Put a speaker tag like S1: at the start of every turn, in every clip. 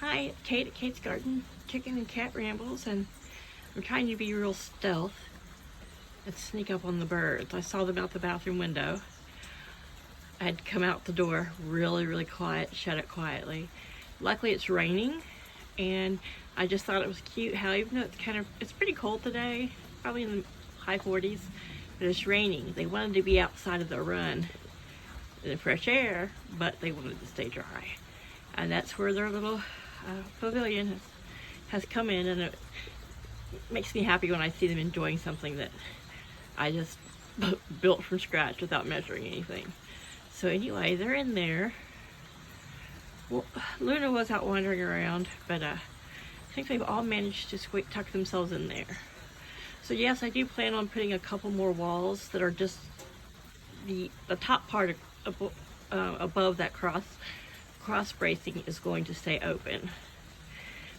S1: Hi, it's Kate at Kate's Garden, Chicken and Cat Rambles, and I'm trying to be real stealth and sneak up on the birds. I saw them out the bathroom window. I had to come out the door really quiet, shut it quietly. Luckily it's raining, and I just thought it was cute how even though it's pretty cold today, probably in the high 40s, but it's raining. They wanted to be outside of the run in the fresh air, but they wanted to stay dry. And that's where their little pavilion has come in, and it makes me happy when I see them enjoying something that I just built from scratch without measuring anything. So anyway, they're in there. Well, Luna was out wandering around, but I think they've all managed to tuck themselves in there. So yes, I do plan on putting a couple more walls that are just the top part above that cross bracing is going to stay open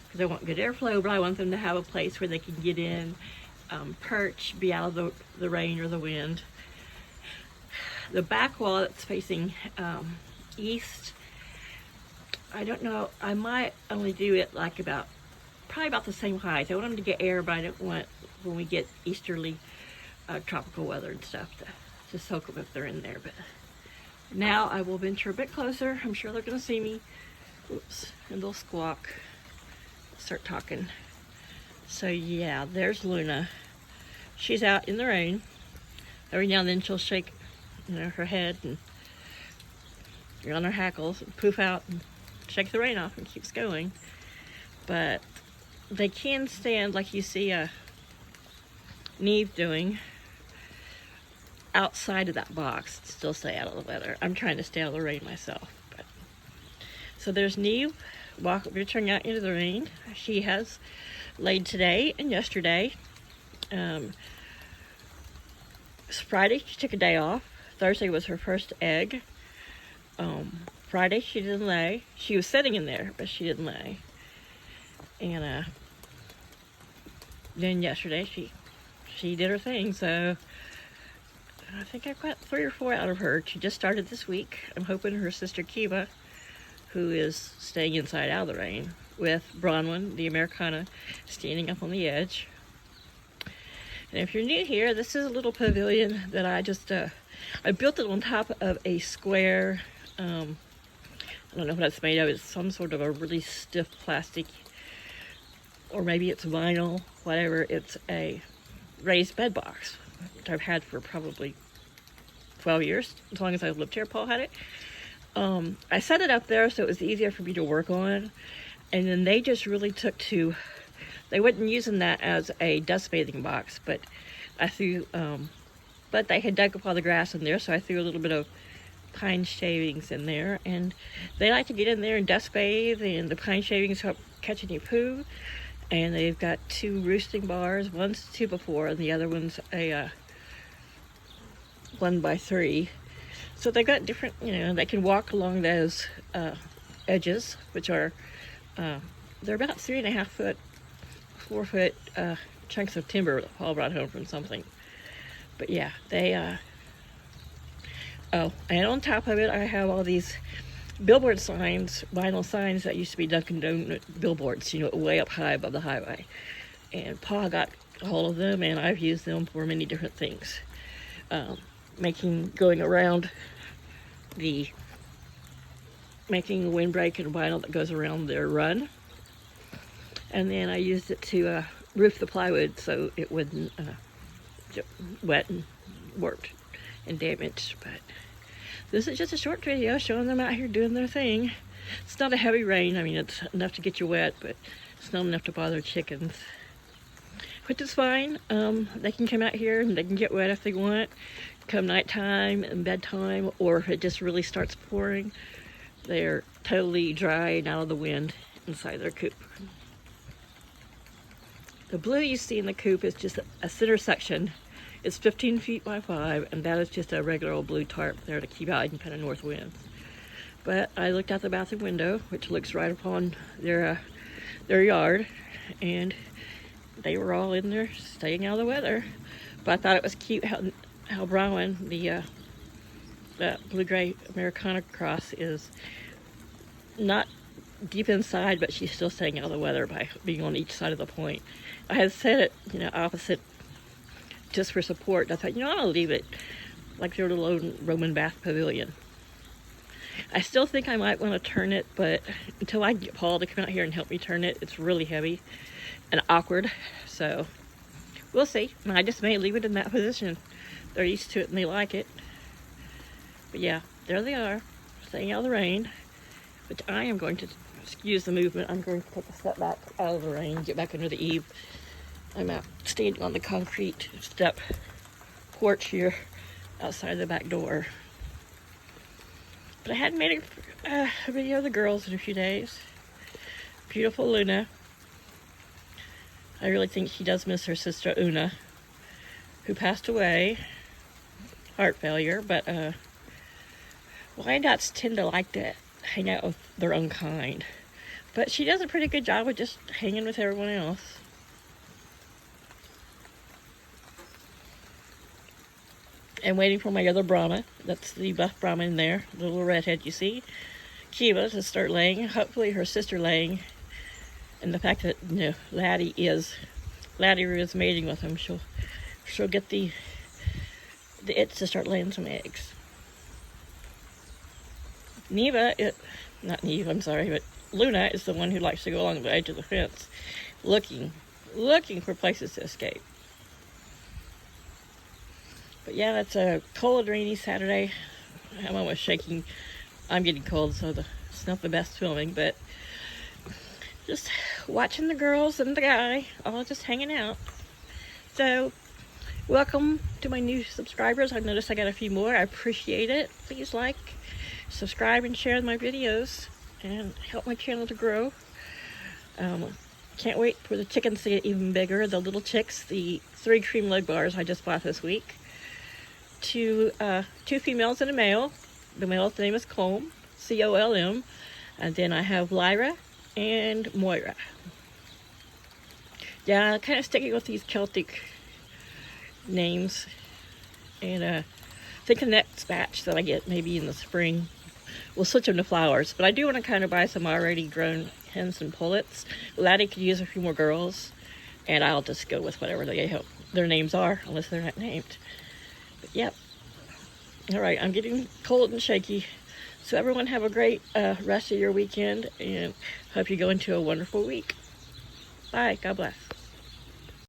S1: because I want good airflow, but I want them to have a place where they can get in, perch, be out of the rain or the wind. The back wall that's facing east, I don't know, I might only do it like probably about the same height. I want them to get air, but I don't want, when we get easterly tropical weather and stuff, to soak them if they're in there. But now I will venture a bit closer. I'm sure they're gonna see me. Oops, and they'll squawk, start talking. So yeah, there's Luna. She's out in the rain. Every now and then she'll shake, her head and on her hackles and poof out and shake the rain off and keeps going. But they can stand, like you see Neve doing, outside of that box, still stay out of the weather. I'm trying to stay out of the rain myself. So there's Neve venturing out into the rain. She has laid today and yesterday. Friday she took a day off. Thursday was her first egg. Friday she didn't lay. She was sitting in there, but she didn't lay. And then yesterday she did her thing. So I think I've got 3 or 4 out of her. She just started this week. I'm hoping her sister Kiva, who is staying inside out of the rain, with Bronwyn, the Americana, standing up on the edge. And if you're new here, this is a little pavilion that I built it on top of a square, I don't know what it's made of. It's some sort of a really stiff plastic, or maybe it's vinyl, whatever. It's a raised bed box, which I've had for probably 12 years, as long as I've lived here. Paul had it. I set it up there so it was easier for me to work on, and then they just really took to, they wasn't using that as a dust bathing box, but I threw, but they had dug up all the grass in there, so I threw a little bit of pine shavings in there, and they like to get in there and dust bathe, and the pine shavings help catch any poo. And they've got 2 roosting bars. One's 2x4 and the other one's a 1x3. So they've got different, they can walk along those edges, which are, they're about 3.5 foot, 4 foot chunks of timber that Paul brought home from something. But yeah, they, oh, and on top of it, I have all these billboard signs, vinyl signs that used to be Dunkin' Donut billboards, way up high above the highway. And Paul got a hold of them, and I've used them for many different things. Going around making a windbreak and vinyl that goes around their run. And then I used it to roof the plywood so it wouldn't wet and warped and damaged. But this is just a short video showing them out here doing their thing. It's not a heavy rain. I mean, it's enough to get you wet, but it's not enough to bother chickens. Which is fine. They can come out here and they can get wet if they want. Come nighttime and bedtime, or if it just really starts pouring, they're totally dry and out of the wind inside their coop. The blue you see in the coop is just a center section. It's 15 feet by 5, and that is just a regular old blue tarp there to keep out any kind of north winds. But I looked out the bathroom window, which looks right upon their yard, and they were all in there staying out of the weather. But I thought it was cute how Bronwyn, the blue-gray Americana cross, is not deep inside, but she's still staying out of the weather by being on each side of the point. I had set it, opposite just for support. I thought, I'll leave it like their little own Roman bath pavilion. I still think I might want to turn it, but until I get Paul to come out here and help me turn it, it's really heavy and awkward. So we'll see. And I just may leave it in that position. They're used to it and they like it. But yeah, there they are, staying out of the rain. But I am going to, excuse the movement, I'm going to take a step back out of the rain, get back under the eave. I'm out standing on the concrete step porch here outside the back door. But I hadn't made a video of the girls in a few days. Beautiful Luna. I really think she does miss her sister Una, who passed away, heart failure, but Wyandottes tend to like to hang out with their own kind. But she does a pretty good job of just hanging with everyone else. And waiting for my other Brahma. That's the buff Brahma in there, the little redhead you see. Kiva to start laying. Hopefully her sister laying. And the fact that Laddie is mating with him, she'll get the itch to start laying some eggs. but Luna is the one who likes to go along the edge of the fence, looking for places to escape. But yeah, that's a cold, rainy Saturday. I'm almost shaking. I'm getting cold, so it's not the best filming, but just watching the girls and the guy all just hanging out. So, welcome to my new subscribers. I've noticed I got a few more. I appreciate it. Please like, subscribe, and share my videos and help my channel to grow. Can't wait for the chickens to get even bigger. The little chicks, the 3 cream leg bars I just bought this week. Two females and a male. The male's name is Colm, C-O-L-M. And then I have Lyra and Moira. Yeah, kind of sticking with these Celtic names. And I think the next batch that I get maybe in the spring, we'll switch them to flowers. But I do want to kind of buy some already grown hens and pullets. Laddie could use a few more girls. And I'll just go with whatever their names are, unless they're not named. But yep. Alright, I'm getting cold and shaky. So everyone have a great rest of your weekend, and hope you go into a wonderful week. Bye. God bless.